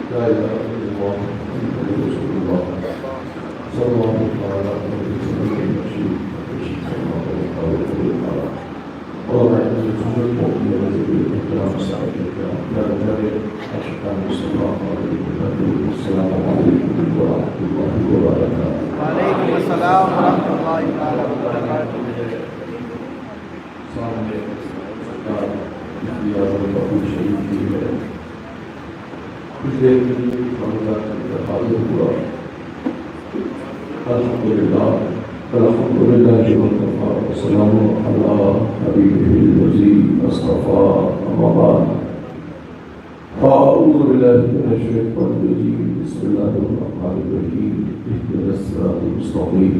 لا إله إلا الله محمد رسول الله صلى الله على محمد رسول الله اللهم اعز جند المؤمنين وذل الكرام الصحابه الكرام لا نبالغ اشقى المصطفى السلام عليكم ورحمه الله وبركاته. وعلیکم السلام ورحمۃ اللہ تعالی وبرکاتہ. سامنے بہت شہید کی ہے پچھلے حاضر ہوا. الحمدللہ وکفى والسلام على حبيبه الذي اصطفى. أما بعد فأعوذ بالله من الشيطان الرجيم. بسم الله الرحمن الرحيم. اهدنا الصراط المستقيم.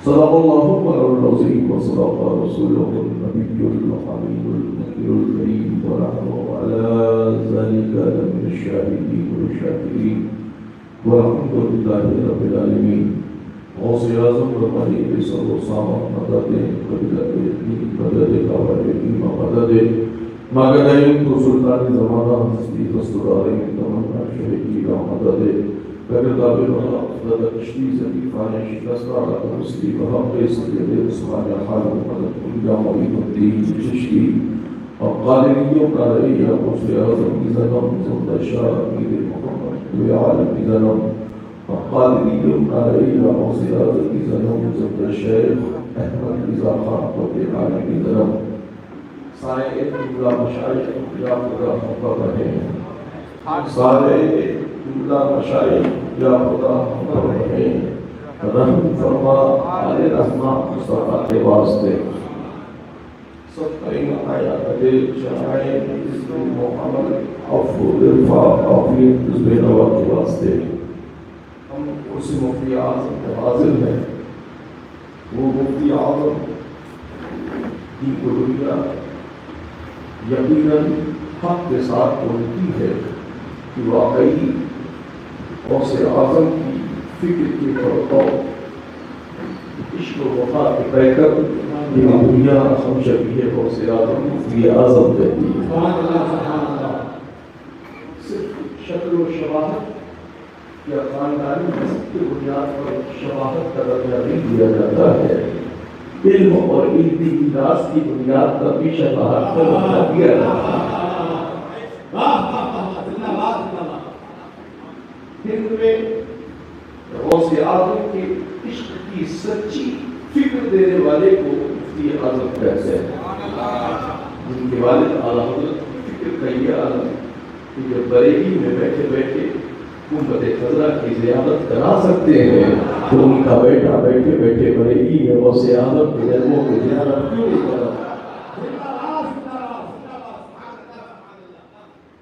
صدق الله العظيم وصدق رسوله النبي الحميد المكي الكريم ونحن على ذلك من الشاهدين والشاكرين والحمد لله رب العالمين. غوث اعظم ربانی صلی اللہ مدد مدد مدد مدد تو سلطان زمانہ ہستی دستدار تمنا شہیدی کا مدد بغداد مدد کشتی زمین فان شکست عالم مستی وحق سید عثمان حال مدد انجا معین الدین چشتی اور قادریوں کا رئی غوث اعظم کی زنم زندہ شاہ امیر محمد عالم کی زنم قادریوں کا رئی غوث اعظم کی زنم زندہ شیخ احمد رضا خان قطب عالم کی زنم سارے جملہ مشاہد یا خدا حفظ رہے ہیں. سارے جملہ مشاہد یا خدا حفظ رہے ہیں. رحم فرما آل رحمہ مصطفیٰ کے واسطے سب قیم آیات دل شرائع اسم محمد عفو عرفا عافیت حزب نوا کے واسطے ہم اسی مفتی اعظم کے حاضر ہیں. وہ مفتی اعظم کی دنیا یقیناً حق کے ساتھ بولتی ہے کہ واقعی غوث اعظم کی فکر کی پرتو عشق و وفا کے پہ کر یہ دنیا ہم شبیہ غوث اعظم مفتی اعظم کہتی ہے. صرف شکل و شباہت یا خاندانی نسب کی بنیاد پر شباہت کا درجہ نہیں دیا جاتا ہے. علم اور علمی میراث کی بنیاد پر بھی شباہت کا درجہ دیا جاتا ہے. ہند میں غوث اعظم کے عشق کی سچی فکر دینے والے کو مفتی اعظم کہتے ہیں. جن کے والد اعلیٰ حضرت فکر کا یہ عالم کہ جب بریلی میں بیٹھے بیٹھے گنبد خضرا کی زیارت کرا سکتے ہیں تو ان کا بیٹا بیٹھے بیٹھے بریلی میں غوث اعظم کے جنموں کی زیارت کیوں نہیں کرا.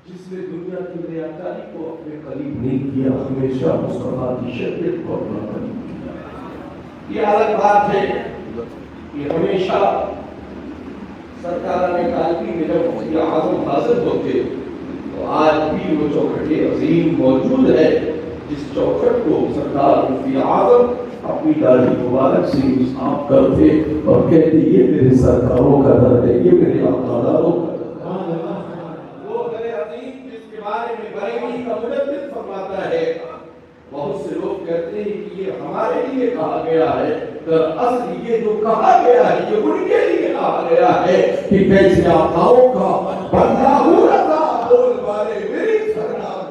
جس نے دنیا کی ریاکاری کو اپنے قریب نہیں کیا ہمیشہ مصطفیٰ کی شریعت کو اپنا قریب کیا. یہ الگ بات ہے کہ ہمیشہ سرکار نے کالکی میں جب مفتی اعظم حاضر ہوتے تو آج بھی وہ چوکھٹ عظیم موجود ہے جس چوکھٹ کو سرکار مفتی اعظم اپنی داڑھی مبارک سے صاف کرتے اور کہتے یہ میرے سرکاروں کا در ہے, یہ میرے آقاداروں کا در ہے. وہ در عظیم جس کے بارے میں بریلی کا مجدد فرماتا ہے. بہت سے لوگ کہتے ہیں کہ یہ ہمارے لیے کہا گیا ہے, دراصل یہ جو کہا گیا ہے یہ ان کے لیے کہا گیا ہے کہ کیسے آقاؤں کا بندہ ہو رہا بول بارے میری سرکار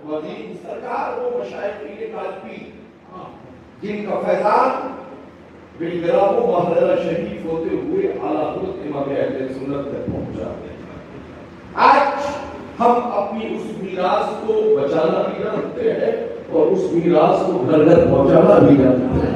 وزیر سرکار وہ مشائخین کالپی جن کا فیضان بلگرام و محررہ شریف ہوتے ہوئے اعلیٰ حضرت امام اہل سنت تک پہنچا. آج ہم اپنی اس میراث کو بچانا بھی جانتے ہیں اور اس میراث کو گھر گھر پہنچانا بھی جانتے ہیں.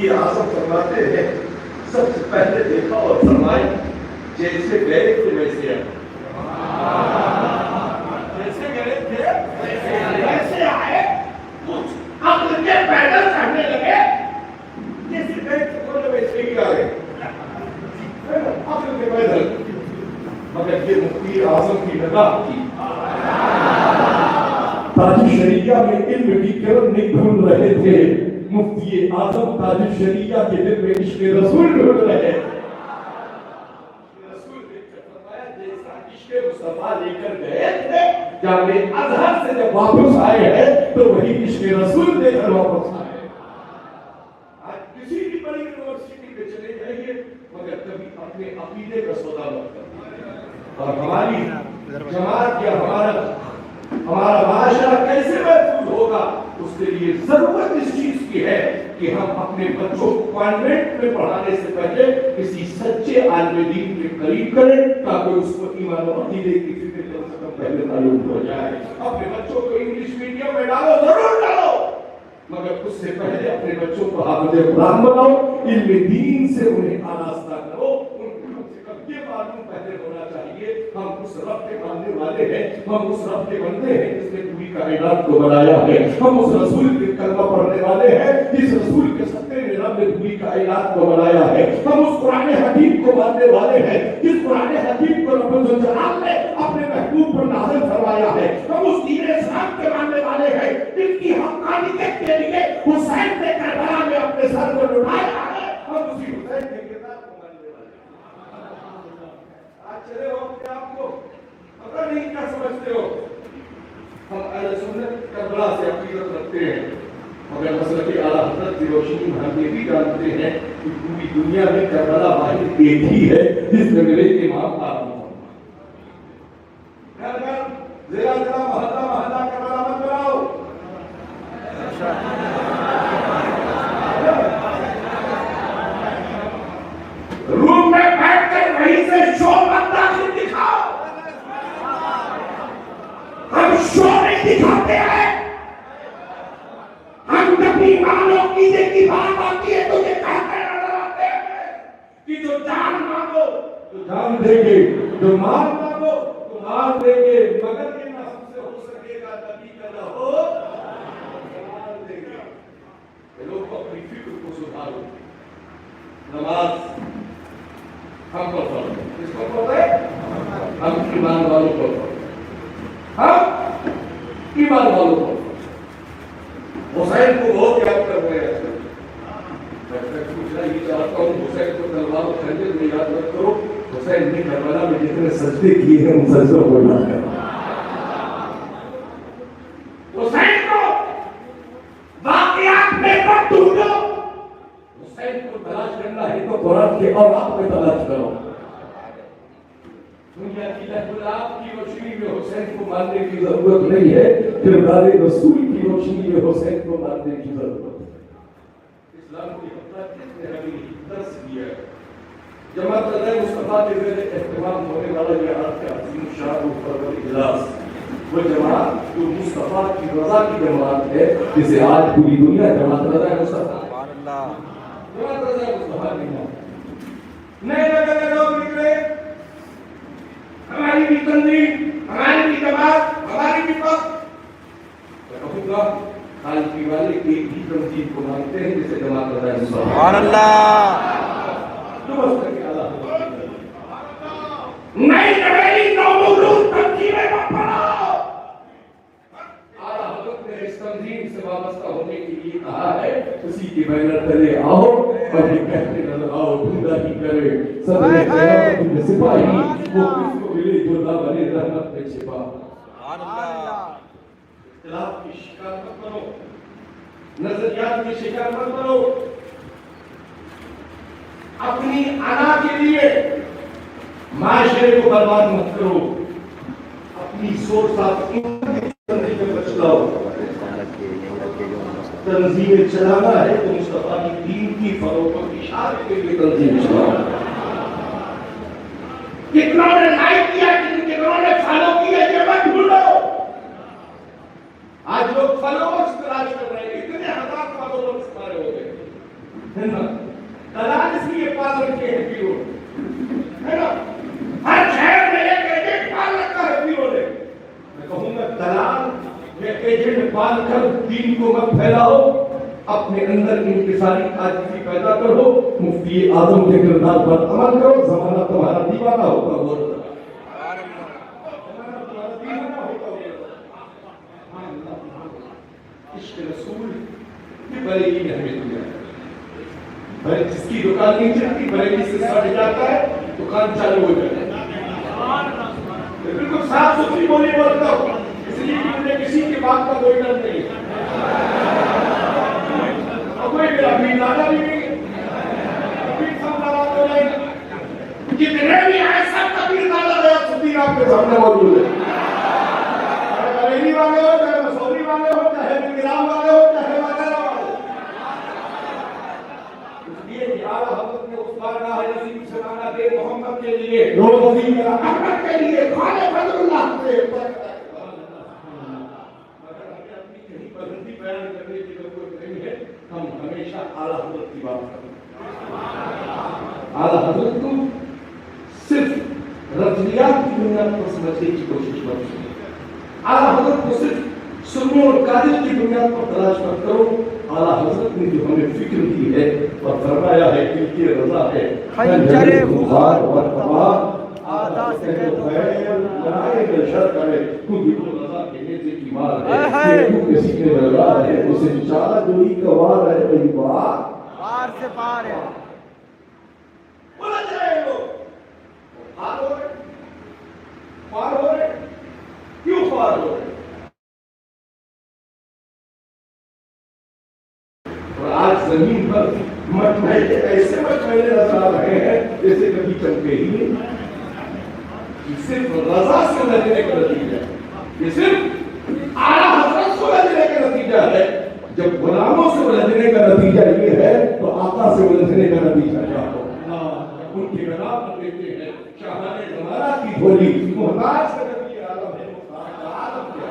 مفتی اعظم فرماتے ہیں سب سے پہلے دیکھا اور فرمائے جیسے گئے تھے ویسے آئے، جیسے گئے تھے ویسے آئے، کچھ عقل کے پیدل چڑھنے لگے، جیسے گئے تھے ویسے ہی آئے، عقل کے پیدل، مگر یہ مفتی اعظم کی نگاہ کی تاج شریعہ میں علم کی کرن نہیں ڈھونڈ رہے تھے، مفتی اعظم تاج شریعہ کے دل میں عشق رسول ڈھونڈ رہے، رسول نے فرمایا جیسا عشق مصطفیٰ لے کر گئے تھے جامع ازہر سے جب واپس آئے ہیں تو وہی عشق رسول لے کر واپس آئے۔ آج کسی بھی بڑی یونیورسٹی پہ چلے جائیے مگر کبھی اپنے عقیدے کا سودا مت کریں، اور ہماری جماعت یا ہمارا معاشرہ کیسے محفوظ ہوگا، اس کے لیے ضرورت اس چیز کی ہے کہ ہم اپنے بچوں کو کانوینٹ میں پڑھانے سے پہلے کسی سچے عالم دین کے قریب کریں تاکہ اس کو ایمان و عقیدے کی فکر کم سے کم پہلے معلوم ہو جائے۔ اپنے بچوں کو انگلش میڈیم میں ڈالو، ضرور ڈالو، مگر اس سے پہلے اپنے بچوں کو حافظ قرآن بناؤ، علم دین سے انہیں آراستہ کرو، ان کو کم سے کم یہ معلوم پہلے ہونا چاہیے ہم اس رب کے ماننے والے ہیں، ہم اس رب کے بندے ہیں جس نے پوری کائنات کو بنایا ہے، ہم اس رسول کے کلمہ پڑھنے والے ہیں جس رسول کے صدقے میں رب نے پوری کائنات کو بنایا ہے، ہم اس قرآن حکیم کو ماننے والے ہیں جس قرآن حکیم کو رب الجلال نے اپنے محبوب پر نازل فرمایا ہے، ہم اس دین اسلام کے ماننے والے ہیں جن کی حقانیت کے لیے حسین نے کربلا میں اپنے سر کو لٹایا ہے، ہم اسی حسین کے کردار کو ماننے والے ہیں۔ آج چلے ہو اپنے آپ کو پتہ نہیں کیا سمجھتے ہو، ہم اہل سنت کربلا سے عقیدت رکھتے ہیں مگر مسلک اعلیٰ حضرت کی روشنی میں ہم یہ بھی جانتے ہیں کہ پوری دنیا میں کربلا واحد ایک ہی ہے جس میں میرے امام آپ گھر گھر ضلع ضلع محلہ محلہ کربلا مت بناؤ، روم میں بیٹھ کر وہیں سے شو مت داخل دکھاؤ، ہم شو نہیں دکھاتے ہیں، ہم جب ایمان و عقیدے کی بات آتی ہے تو یہ کہتے نظر آتے ہیں کہ جو جان مانگو تو جان دیں گے، جو مال مانگو تو مال دیں گے، مگر یہ نہ ہم سے ہو سکے گا نبی کا نہ ہو مال دیں گے۔ لوگ اپنی فکر کو سدھارو، نماز ہم پر فرض ہے، کس پر فرض ہے؟ ہم ایمان والوں پر فرض ہے، ہم ایمان والوں پر فرض ہے۔ حسین کو وہ کیا کر رہے ہیں؟ میں پوچھنا یہ چاہتا ہوں حسین کو تلوار و خنجر میں یاد مت کرو، حسین نے کربلا میں جتنے سجدے کیے ہیں ان سجدوں کو یاد کرو، حسین کو واقعات میں مت ڈھونڈو، حسین کو تلاش کرنا ہے تو قرآن کے اوراق میں تلاش کرو۔ دنیا کی لہولاب کی روشنی میں حسین کو ماننے کی ضرورت نہیں ہے، کردار رسول کی روشنی میں حسین کو ماننے کی ضرورت ہے۔ اسلام کی حقیقت کس نے ہمیں درس دیا ہے؟ جماعت مصطفیٰ کے زیر اہتمام ہونے والا یہ آج کا عظیم شان و فخر اجلاس وہ جماعت جو مصطفیٰ کی رضا کی جماعت ہے جسے آج پوری دنیا جماعت رضا مصطفیٰ جماعت رضا مصطفیٰ نہیں ہے۔ نئے جگہ لوگ نکلے، ہماری بھی تنظیم، ہماری بھی جماعت، ہماری بھی وقت، میں کہوں گا خالقی والے ایک ہی تنظیم کو مانتے ہیں جسے جماعت رضا مصطفیٰ۔ سبحان اللہ۔ نئی نویلی نومولود تنظیمیں مت بناؤ۔ اعلیٰ حضرت نے اس تنظیم سے وابستہ ہونے کے لیے کہا ہے اسی کے بینر تلے آؤ اور یہ کہتے نظر آؤ دھندا ہی کرے صدر قیامت میں سپاہی وہ کس کو ملے جو دامن رحمت میں چھپا۔ اختلاف کی شکار مت بنو، نظریات کی شکار مت بنو، اپنی انا کے لیے معاشرے کو برباد مت کرو، اپنی سوچ ساتھ تنظیمیں بچلاؤ۔ تنظیمیں چلانا ہے تو مصطفیٰ کی دین کی فروغ و اشاعت کے لیے تنظیم چلاؤ۔ کتنوں نے لائک کیا، کتنوں نے فالو کیا، یہ مت بھولو۔ آج لوگ فالوورز تلاش کر رہے ہیں، اتنے ہزار فالوورز ہمارے ہو گئے، ہے نا؟ دلال اس لیے پال رکھے ہیں پیروں ہے نا؟ ہر شہر میں ایک ایجنٹ پال رکھا ہے پیروں نے. میں کہوں گا دلال میں ایجنٹ پال کر دین کو مت پھیلاؤ, اپنے اندر انکساری عاجزی پیدا کرو, مفتی اعظم کے کردار پر عمل کرو, زمانہ تمہارا دیوانہ ہوگا. وہ عشق رسول بریلی نے ہمیں دیا ہے. جس کی دکان نہیں چلتی بریلی سے سٹ جاتا ہے, دکان چالو ہو جاتا ہے. بالکل صاف ستھری بولی بولتا ہوں, اس لیے کہ مجھے کسی کی بات کا کوئی ڈر نہیں ہے. اور کوئی میرا پیر دادا بھی نہیں ہے, پیر سب دادا تو نہیں, جتنے بھی آئے سب کا پیر دادا ہے. سدی آپ کے سامنے موجود ہے. بریلی والے ہو, چاہے مسوری والے ہو, چاہے گرام والے ہو, چاہے وغیرہ والے. اس لیے کہ اعلیٰ حضرت نے اس بارگاہ نصیب سے مانگا کہ محمد کے لیے, روزی میرا احمد کے لیے, خالق فضل اللہ سے بیان کرنے کی ضرورت نہیں ہے. ہم ہمیشہ اعلیٰ حضرت کی بات کریں. اعلیٰ حضرت کو صرف رضویات کی بنیاد پر سمجھنے کی کوشش مت کریں. اعلیٰ حضرت کو صرف سنی اور قادر کی بنیاد پر تلاش مت کرو. اعلیٰ حضرت نے جو ہمیں فکر کی ہے اور فرمایا ہے کہ کی رضا ہے خنجر بخار اور کباب آدھا سے لڑائی میں شر کرے, کیونکہ وہ رضا کہنے سے کی مار ہے, کہ کسی کے رضا ہے اسے چاہ جو ہی کا وار ہے, وہی وار سے پار ہے. بولا جائے لوگ پار ہو رہے, پار ہو رہے, کیوں پار ہو رہے؟ اور آج زمین پر مٹمائلے ایسے مٹمائلے نظر آ رہے ہیں جیسے کبھی چمکے ہی نہیں. یہ صرف رضا سے لگنے کا نتیجہ ہے, یہ صرف اعلیٰ حضرت سے لگنے کا نتیجہ ہے. جب غلاموں سے لگنے کا نتیجہ یہ ہے تو آقا سے لگنے کا نتیجہ کیا ہو؟ ان کی بنا پر دیتے ہیں شاہان زمانہ کی بولی محتاج سے نبی عالم ہے, محتاج عالم کیا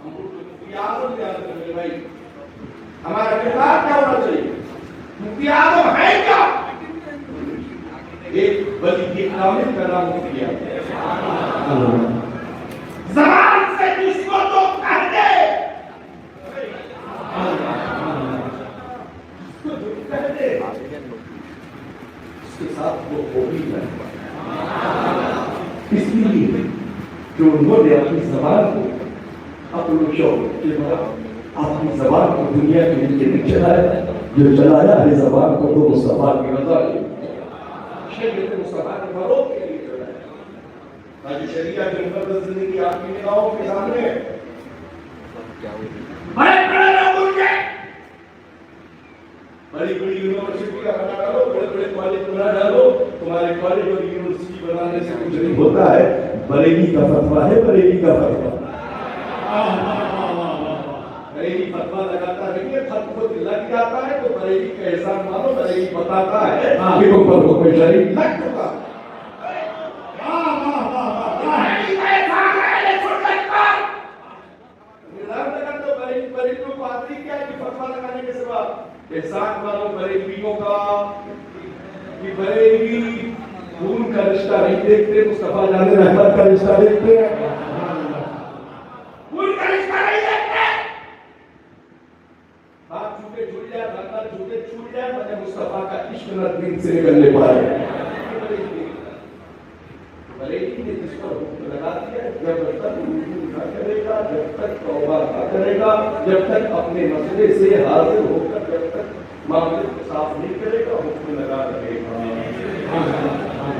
ہم کو مفتی اعظم یاد رکھیں بھائی. ہمارا کردار کیا ہونا چاہیے؟ مفتی اعظم ہے کیا؟ ایک بلی کی عامل کا نام مفتی اعظم. زبان سے جس کو تو کہہ دے, اس کے ساتھ وہ ہو بھی جائے. اس لیے جو انہوں نے اپنی زبان کو اپنے شوق کے بعد اپنی زبان کو دنیا کے لیے نہیں چلایا, جو چلایا ہے زبان کو تو مصطفیٰ کی رضا کے لیے, شریعت مصطفیٰ کے فروغ کے لیے چلایا. آج شریعت کی مقدس زندگی آپ کی نگاہوں کے سامنے ہے. بڑے بڑے لوگ کے بڑی بڑی یونیورسٹی کا بنا ڈالو, بڑے بڑے کالج بنا ڈالو. تمہارے کالج اور یونیورسٹی بنانے سے کچھ نہیں ہوتا ہے. بریلی کا فتویٰ ہے, بریلی کا فتویٰ. بریلی فتویٰ لگاتا نہیں ہے, فتویٰ لگ جاتا ہے تو بریلی کا احسان مانو. بریلی بتاتا ہے کہ تم پر حکم شرعی لگ چکا. احسان مانو بریلیوں کا کہ بریلی خون کا رشتہ نہیں دیکھتے, مصطفیٰ جان رحمت کا رشتہ دیکھتے ہیں. خون کا رشتہ نہیں دیکھتے. ہاتھ چھوٹے چھوٹ جائے, بندر چھوٹے چھوٹ جائے, مجھے مصطفیٰ کا عشق نہ دل سے نکلنے پائے. بریلی نے جس پر حکم لگا دیا, جب تک رجوع نہ کرے گا, جب تک توبہ نہ کرے گا, جب تک اپنے مسئلے سے حاضر ہو کر جب تک معاملے کو صاف نہیں کرے گا, حکم لگا رہے گا.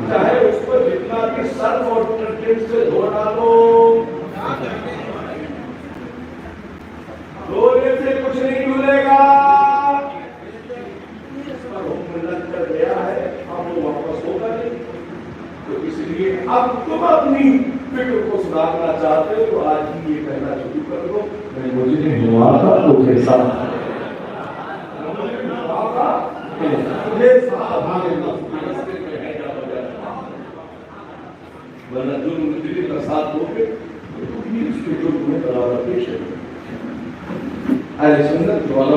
چاہے اس پر جتنا بھی سرف اور ڈٹرجنٹ سے دھو ڈالو, دھونے سے کچھ نہیں دھلے گا. اس پر حکم لگ کر گیا ہے, اب وہ واپس ہوگا نہیں. تو اس لیے اب تم اپنی فکر کو سدھارنا چاہتے ہو تو آج ہی یہ کہنا شروع کر دو, میں مجھے ہوا تھا تو کیسا ورنہ جو مجرم کا ساتھ دو گے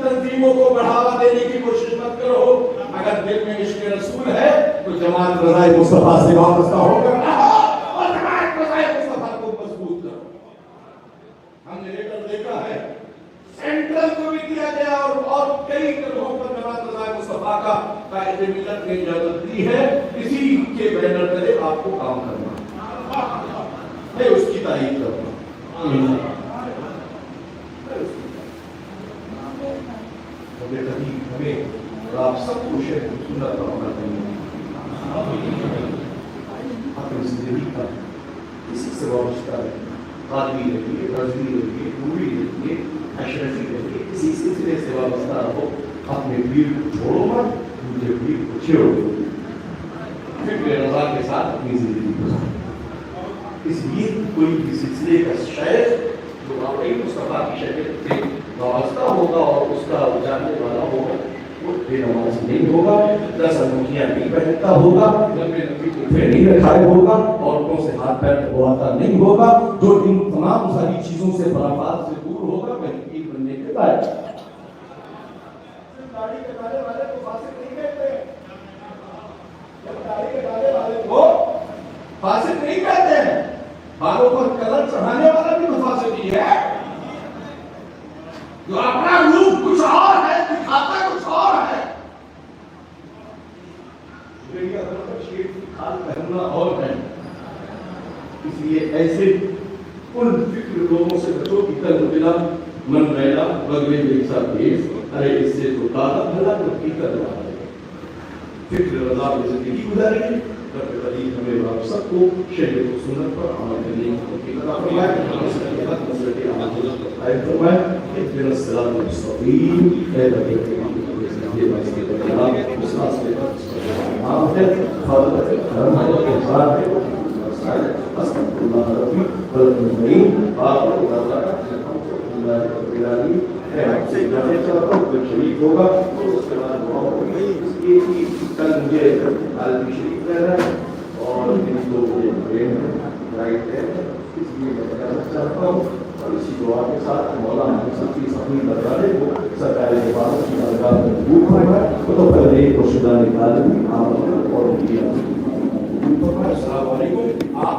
تنظیموں کو بڑھاوا دینے کی کوشش مت کرو. اگر دل میں عشق رسول ہے تو جماعت رضائے مصطفیٰ سے وابستہ ہو کر اور جماعت رضائے مصطفیٰ کو مضبوط کرو. ہم نے لیٹر دیکھا ہے سینٹرل کو بھی دیا گیا اور کئی جگہوں پر جماعت رضائے مصطفیٰ کا قائد ملت نے اجازت دی ہے کسی کے بینر تلے آپ کو کام کرنا. میں اس کی تعریف کروں گا. ہمیں آپ سب کو شہر سنت پر عمل کریں. اپنی زندگی کا کسی سے وابستہ ہے. قادری رکھیے, رضوی رکھیے, پوری رکھیے, اشرفی رکھیے, کسی سلسلے سے وابستہ رہو. اپنے پیر کو چھوڑو مت, مجھے پیر کو چھیڑو. فکر رضا کے ساتھ اپنی زندگی گزارو. اس لیے کوئی بھی سلسلے کا شیخ جو واقعی مصطفیٰ کی شریعت سے وابستہ ہوگا اور اس کا جاننے والا ہوگا وہ بے نماز نہیں ہوگا, 10 انگوٹھیاں نہیں پہنتا ہوگا, لمبے لمبی کلفے نہیں رکھائے ہوگا, عورتوں سے ہاتھ پیر دھواتا نہیں ہوگا, جو ان تمام ساری چیزوں سے خرافات سے دور ہوگا, وہی پیر بننے کے لائق. داڑھی کٹانے والے کو فاسق نہیں کہتے. داڑھی کٹانے والے کو فاسق نہیں کہتے ہیں. بالوں پر کلر چڑھانے والا بھی تو فاسق ہی ہے. جو اپنا روپ کچھ اور ہے, دکھاتا کچھ اور ہے. شیر کی کھال پہننا اور ہے. اس لیے ایسے ان فکر لوگوں سے بچو کی کل ملا من ریلا بگلے جیسا بھیس, ارے اس سے تو کالا بھلا تو کی کر رہا ہے. فکر رضا میں زندگی گزارے. رب العزیز ہمیں آپ سب کو شریعت و سنت پر عمل کرنے کی توفیق عطا فرمائے. مسلک عمل قائم فرمائے. اهدنا الصراط المستقيم. اے رب یہ بات کے جناب استاد سے آپ ہے فضل کرم ہے احسان ہے. استغفر الله ربي والمؤمنين باقر الله اللہ رب العالمین. میں آپ سے کہنا چاہتا ہوں کہ شریک ہوگا اس کے بعد دعا ہوگی. یہ کل مجھے عالمی شریف رہنا ہے اور ان کو رائٹ ہے, اس لیے میں بتانا چاہتا ہوں. اور اسی دعا کے ساتھ مولانا سب کی اپنی دربارے کو سرکاری عبادت کی درگاہ میں قبول فرمائے. تو پہلے رشدان عالمی آپ اور السلام علیکم. آپ